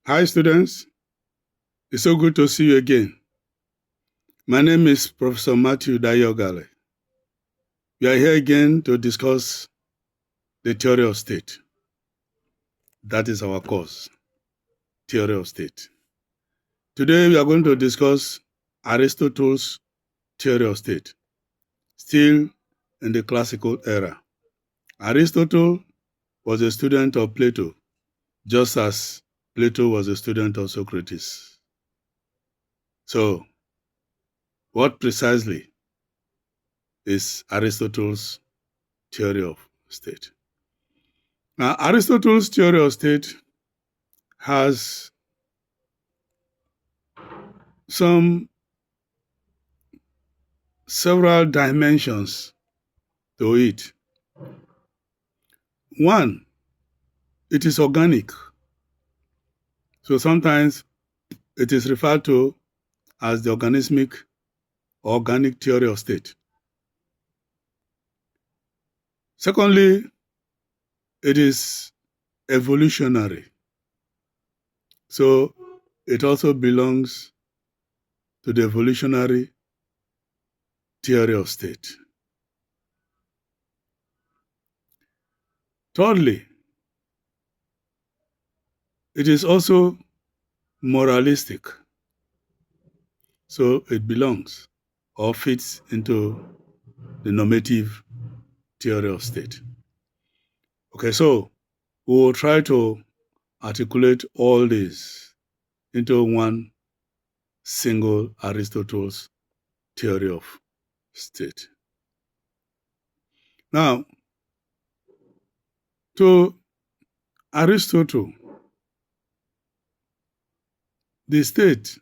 Hi, students. It's so good to see you again. My name is Professor Matthew Dayogale. We are here again to discuss the theory of state. That is our course, theory of state. Today, we are going to discuss Aristotle's theory of state, still in the classical era. Aristotle was a student of Plato, just as Plato was a student of Socrates. So, what precisely is Aristotle's theory of state? Now, Aristotle's theory of state has several dimensions to it. One, it is organic. So sometimes it is referred to as the organic theory of state. Secondly, it is evolutionary. So it also belongs to the evolutionary theory of state. Thirdly, it is also moralistic. So it belongs or fits into the normative theory of state. Okay, so we will try to articulate all this into one single Aristotle's theory of state. Now, to Aristotle, the state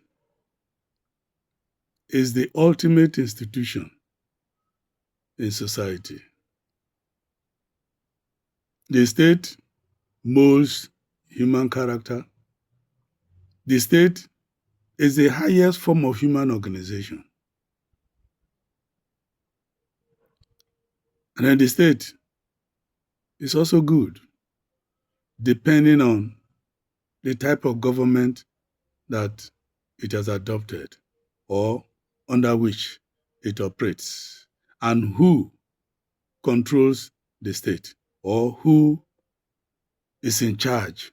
is the ultimate institution in society. The state molds human character. The state is the highest form of human organization. And then the state is also good, depending on the type of government that it has adopted or under which it operates, and who controls the state or who is in charge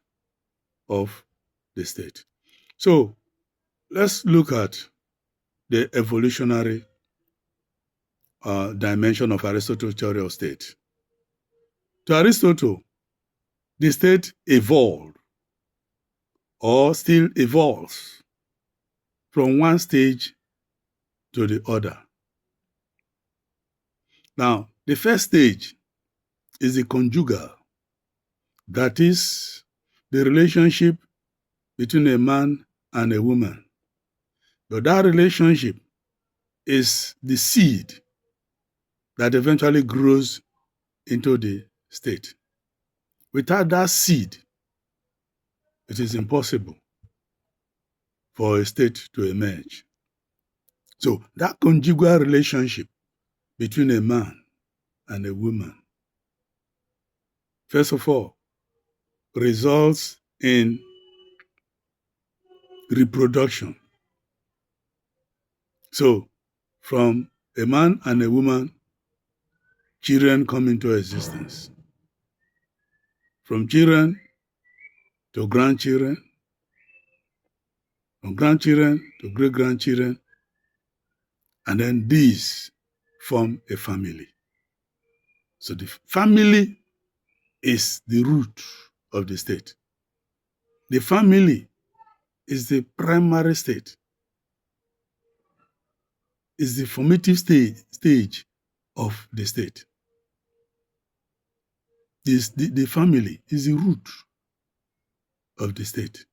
of the state. So let's look at the evolutionary dimension of Aristotle's theory of state. To Aristotle, the state evolved or still evolves from one stage to the other. Now, the first stage is the conjugal, that is, the relationship between a man and a woman. But that relationship is the seed that eventually grows into the state. Without that seed, it is impossible for a state to emerge. So that conjugal relationship between a man and a woman, first of all, results in reproduction. So from a man and a woman, children come into existence. From children to grandchildren, from grandchildren to great-grandchildren, and then these form a family. So the family is the root of the state. The family is the primary state, is the formative stage of the state. The family is the root of the state.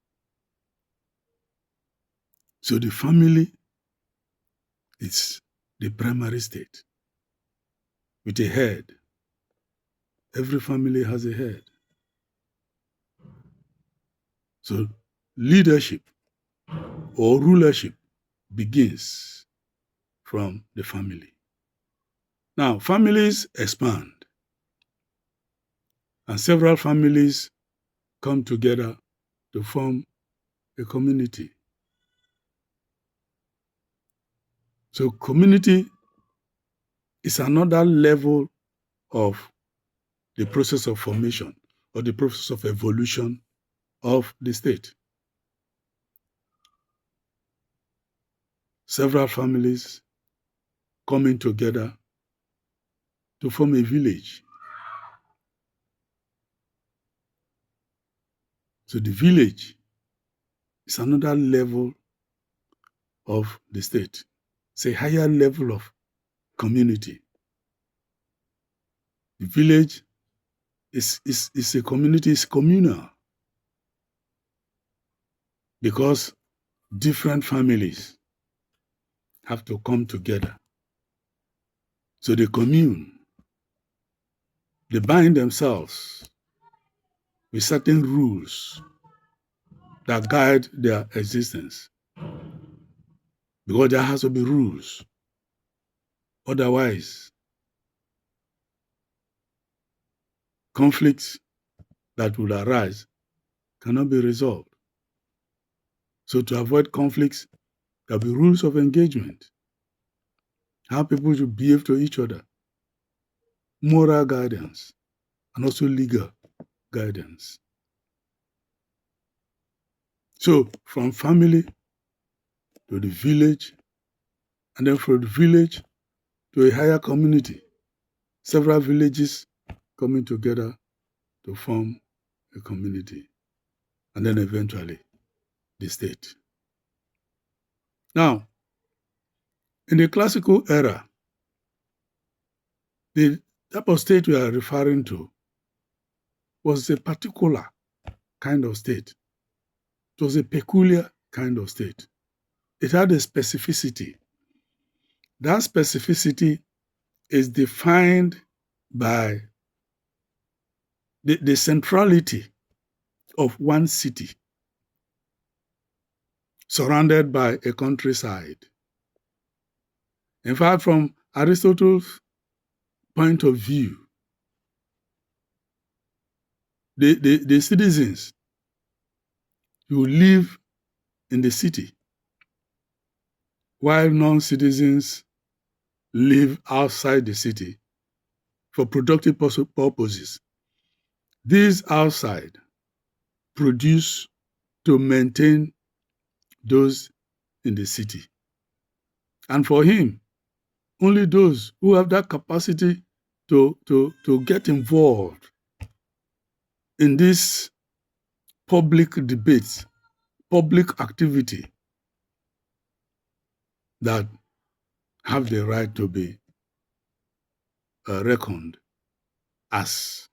So the family is the primary state with a head. Every family has a head. So leadership or rulership begins from the family. Now, families expand, and several families come together to form a community. So community is another level of the process of formation or the process of evolution of the state. Several families coming together to form a village. So the village is another level of the state. It's a higher level of community. The village is a community, is communal, because different families have to come together. So they commune. They bind themselves with certain rules that guide their existence. Because there has to be rules. Otherwise, conflicts that will arise cannot be resolved. So to avoid conflicts, there will be rules of engagement, how people should behave to each other, moral guidance, and also legal guidance. So from family to the village, and then from the village to a higher community, several villages coming together to form a community, and then eventually the state. Now, in the classical era, the type of state we are referring to was a particular kind of state. It was a peculiar kind of state. It had a specificity. That specificity is defined by the centrality of one city surrounded by a countryside. In fact, from Aristotle's point of view, the citizens who live in the city, while non-citizens live outside the city for productive purposes. These outside produce to maintain those in the city. And for him, only those who have that capacity to get involved in this public debate, public activity, that have the right to be reckoned as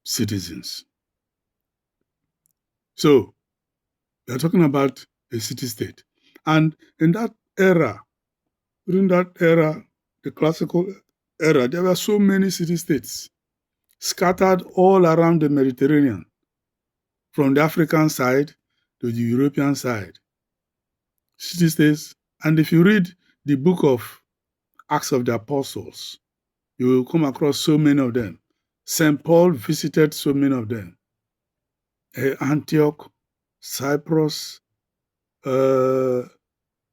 citizens. So, we are talking about a city-state. And in that era, during that era, the classical era, there were so many city-states scattered all around the Mediterranean, from the African side to the European side. City-states. And if you read the book of Acts of the Apostles, you will come across so many of them. St. Paul visited so many of them. Antioch, Cyprus,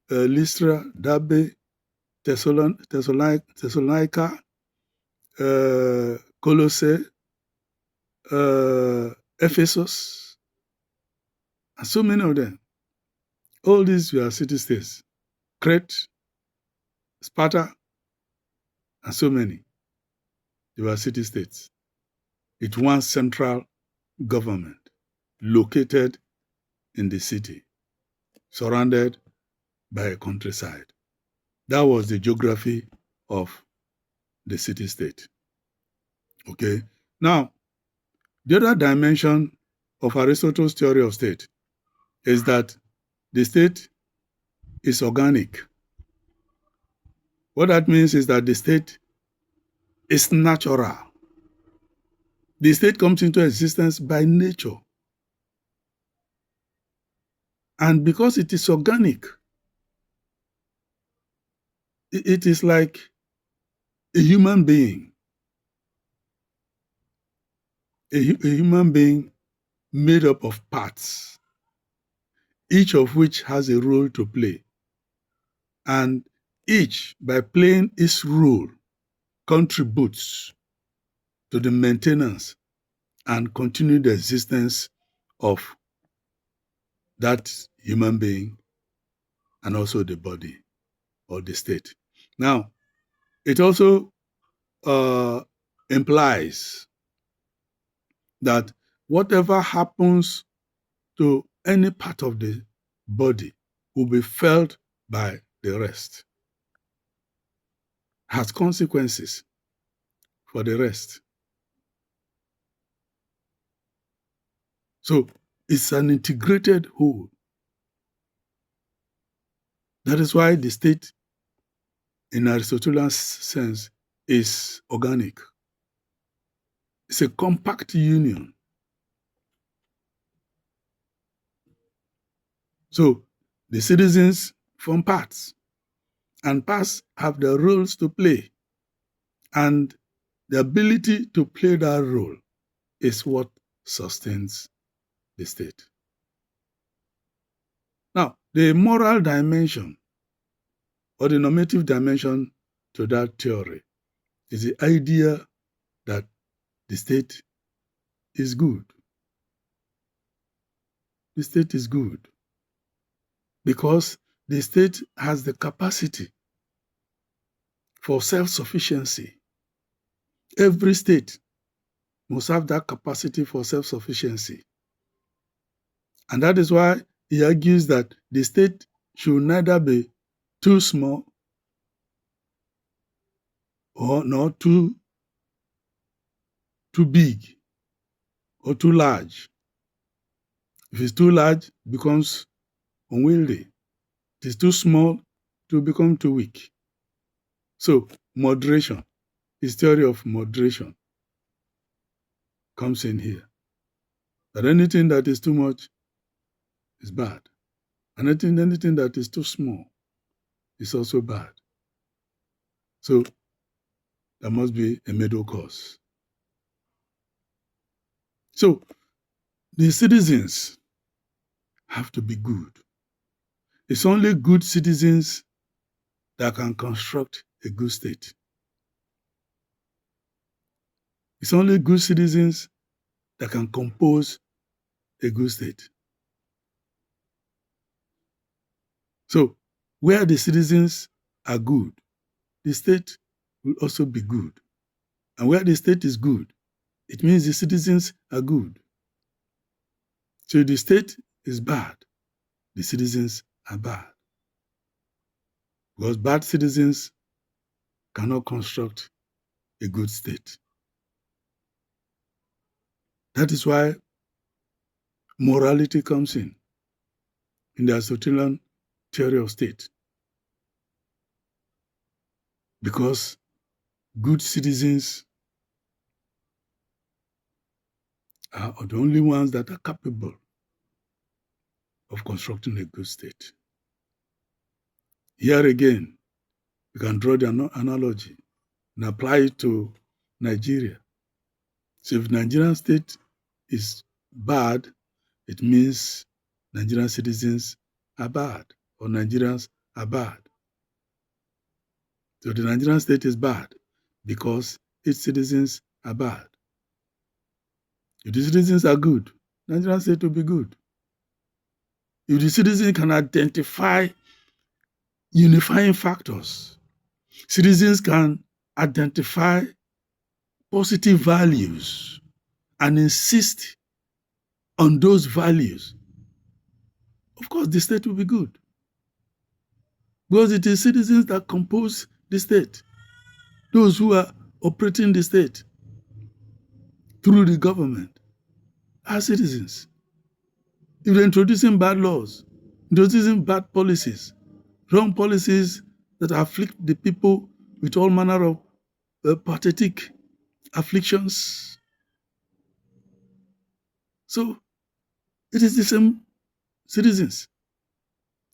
Lystra, Derbe, Thessalonica, Colossae, Ephesus, and so many of them. All these were city-states. Crete, Sparta, and so many. They were city-states. It was central government located in the city, surrounded by a countryside. That was the geography of the city-state. Okay? Now, the other dimension of Aristotle's theory of state is that the state is organic. What that means is that the state is natural. The state comes into existence by nature. And because it is organic, it is like a human being. A human being made up of parts. each of which has a role to play. And each, by playing its role, contributes to the maintenance and continued existence of that human being and also the body or the state. Now, it also implies that whatever happens to any part of the body will be felt by the rest, has consequences for the rest. So it's an integrated whole. That is why the state, in Aristotelian sense, is organic. It's a compact union. So the citizens form parts, and parts have their roles to play. And the ability to play that role is what sustains the state. Now, the moral dimension or the normative dimension to that theory is the idea that the state is good. The state is good because the state has the capacity for self-sufficiency. Every state must have that capacity for self-sufficiency. And that is why he argues that the state should neither be too small or not too big or too large. If it's too large, it becomes unwieldy. If it's too small, it will become too weak. So moderation, his theory of moderation comes in here. That anything that is too much is bad. And anything that is too small is also bad. So there must be a middle course. So the citizens have to be good. It's only good citizens that can construct a good state. It's only good citizens that can compose a good state. So, where the citizens are good, the state will also be good. And where the state is good, it means the citizens are good. So, if the state is bad, the citizens are bad. Because bad citizens cannot construct a good state. That is why morality comes in the Aristotelian theory of state. Because good citizens are the only ones that are capable of constructing a good state. Here again, we can draw the analogy and apply it to Nigeria. So if Nigerian state is bad, it means Nigerian citizens are bad or Nigerians are bad. So the Nigerian state is bad because its citizens are bad. If the citizens are good, Nigerian state will be good. If the citizens can identify unifying factors, citizens can identify positive values and insist on those values, of course the state will be good. Because it is citizens that compose the state, those who are operating the state through the government are citizens. If they're introducing bad laws, introducing bad policies, wrong policies that afflict the people with all manner of pathetic afflictions. So it is the same citizens.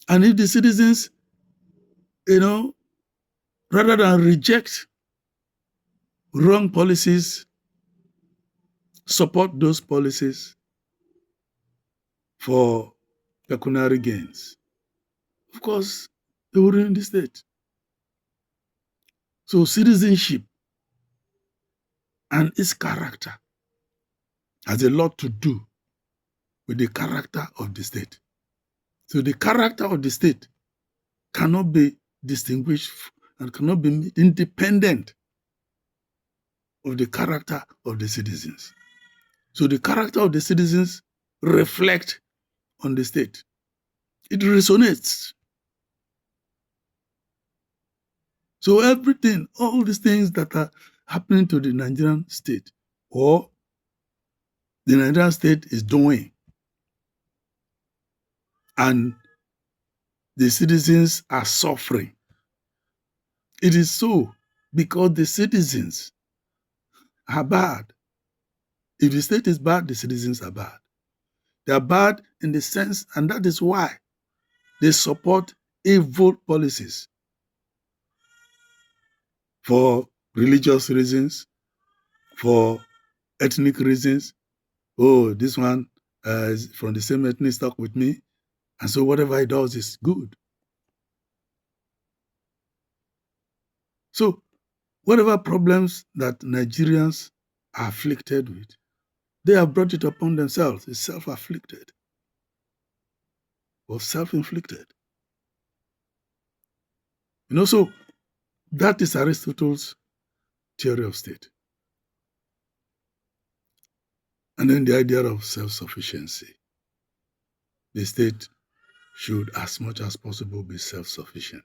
And if the citizens, rather than reject wrong policies, support those policies for pecuniary gains, of course, they will ruin the state. So citizenship and its character has a lot to do with the character of the state. So the character of the state cannot be distinguished and cannot be independent of the character of the citizens. So the character of the citizens reflect on the state. It resonates. So everything, all these things that are happening to the Nigerian state or the Nigerian state is doing, and the citizens are suffering. It is so because the citizens are bad. If the state is bad, the citizens are bad. They are bad in the sense, and that is why they support evil policies for religious reasons, for ethnic reasons. Oh, this one is from the same ethnic stock with me, and so whatever he does is good. So whatever problems that Nigerians are afflicted with, they have brought it upon themselves. It's self-afflicted or self-inflicted. So that is Aristotle's theory of state. And then the idea of self-sufficiency. The state should, as much as possible, be self-sufficient.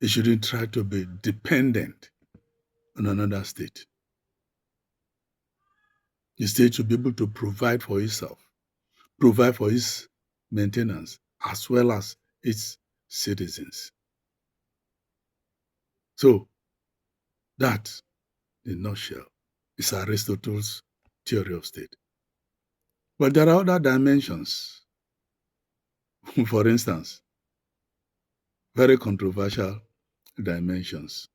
It shouldn't try to be dependent on another state. The state should be able to provide for itself, provide for its maintenance, as well as its citizens. So, that, in a nutshell, is Aristotle's theory of state. But there are other dimensions. For instance, very controversial dimensions.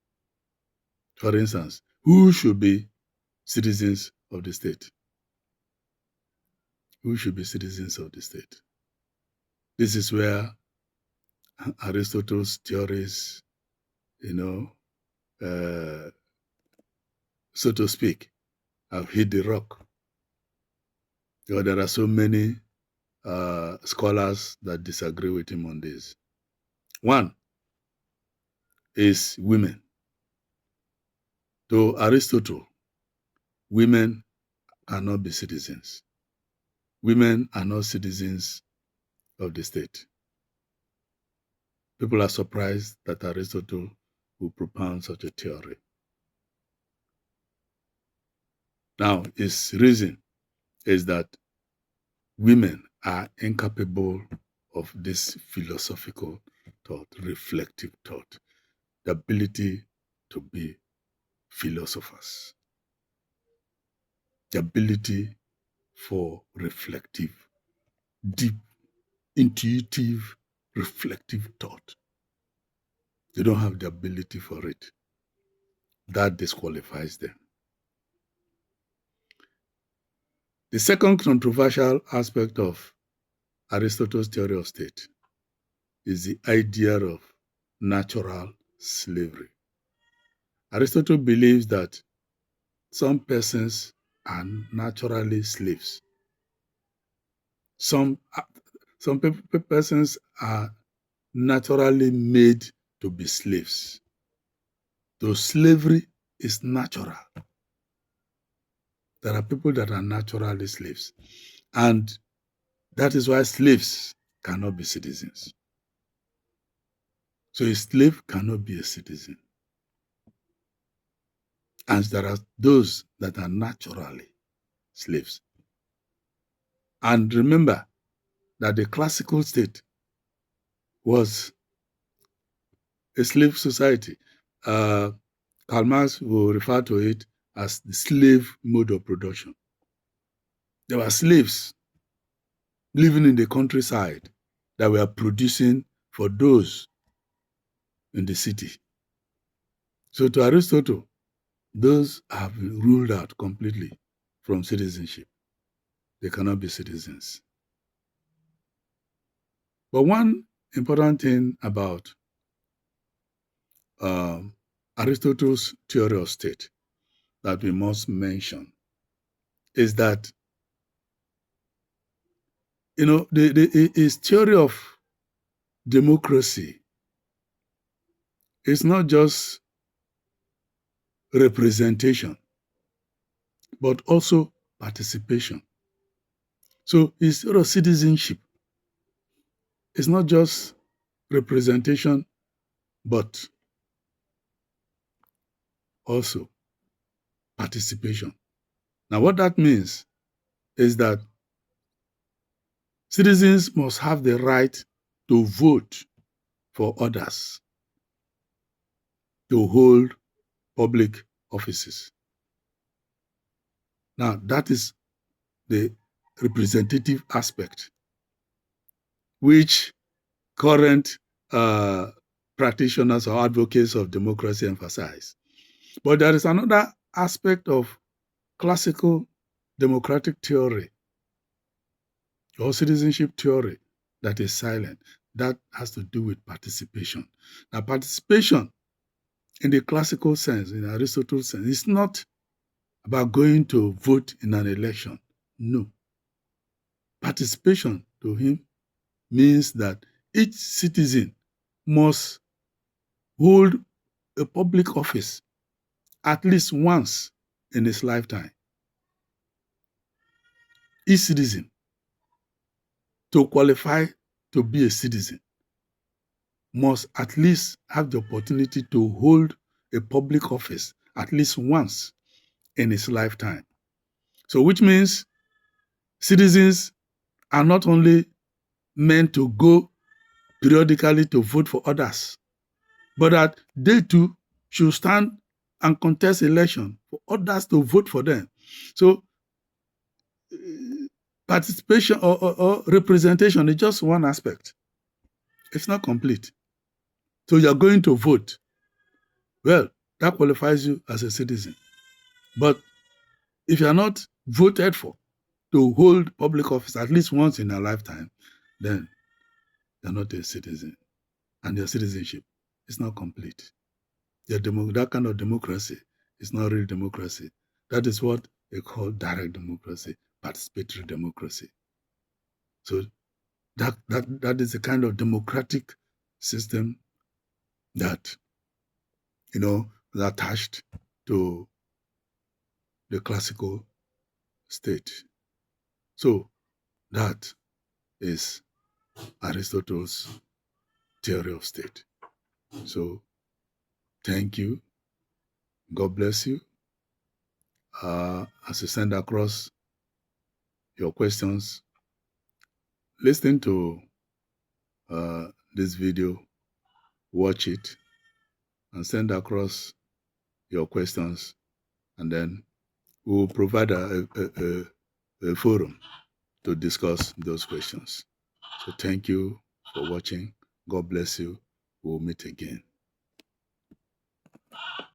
For instance, who should be citizens of the state? Who should be citizens of the state? This is where Aristotle's theories, so to speak, have hit the rock. There are so many scholars that disagree with him on this. One is women. To Aristotle, women cannot be citizens. Women are not citizens of the state. People are surprised that Aristotle would propound such a theory. Now, his reason is that women are incapable of this philosophical thought, reflective thought, the ability to be philosophers, the ability for reflective, deep, intuitive, reflective thought. They don't have the ability for it. That disqualifies them. The second controversial aspect of Aristotle's theory of state is the idea of natural slavery. Aristotle believes that some persons are naturally slaves. Some persons are naturally made to be slaves. So slavery is natural. There are people that are naturally slaves. And that is why slaves cannot be citizens. So a slave cannot be a citizen. And there are those that are naturally slaves. And remember that the classical state was a slave society. Karl Marx will refer to it as the slave mode of production. There were slaves living in the countryside that were producing for those in the city. So to Aristotle, those have been ruled out completely from citizenship. They cannot be citizens. But one important thing about Aristotle's theory of state that we must mention is that, his theory of democracy is not just representation, but also participation. So his theory of citizenship is not just representation, but also participation. Now, what that means is that citizens must have the right to vote for others to hold public offices. Now, that is the representative aspect, which current practitioners or advocates of democracy emphasize. But there is another aspect of classical democratic theory or citizenship theory that is silent. That has to do with participation. Now, participation in the classical sense, in Aristotle's sense, is not about going to vote in an election. No. Participation to him means that each citizen must hold a public office at least once in his lifetime. Each citizen, to qualify to be a citizen, must at least have the opportunity to hold a public office at least once in his lifetime. So, which means citizens are not only meant to go periodically to vote for others, but that they too should stand and contest election for others to vote for them. So participation or representation is just one aspect. It's not complete. So you're going to vote. Well, that qualifies you as a citizen. But if you're not voted for to hold public office at least once in a lifetime, then you're not a citizen. And your citizenship is not complete. That kind of democracy is not real democracy. That is what they call direct democracy, participatory democracy. So that is a kind of democratic system that, is attached to the classical state. So that is Aristotle's theory of state. So thank you. God bless you. As you send across your questions, listen to this video, watch it, and send across your questions, and then we will provide a forum to discuss those questions. So thank you for watching. God bless you. We'll meet again.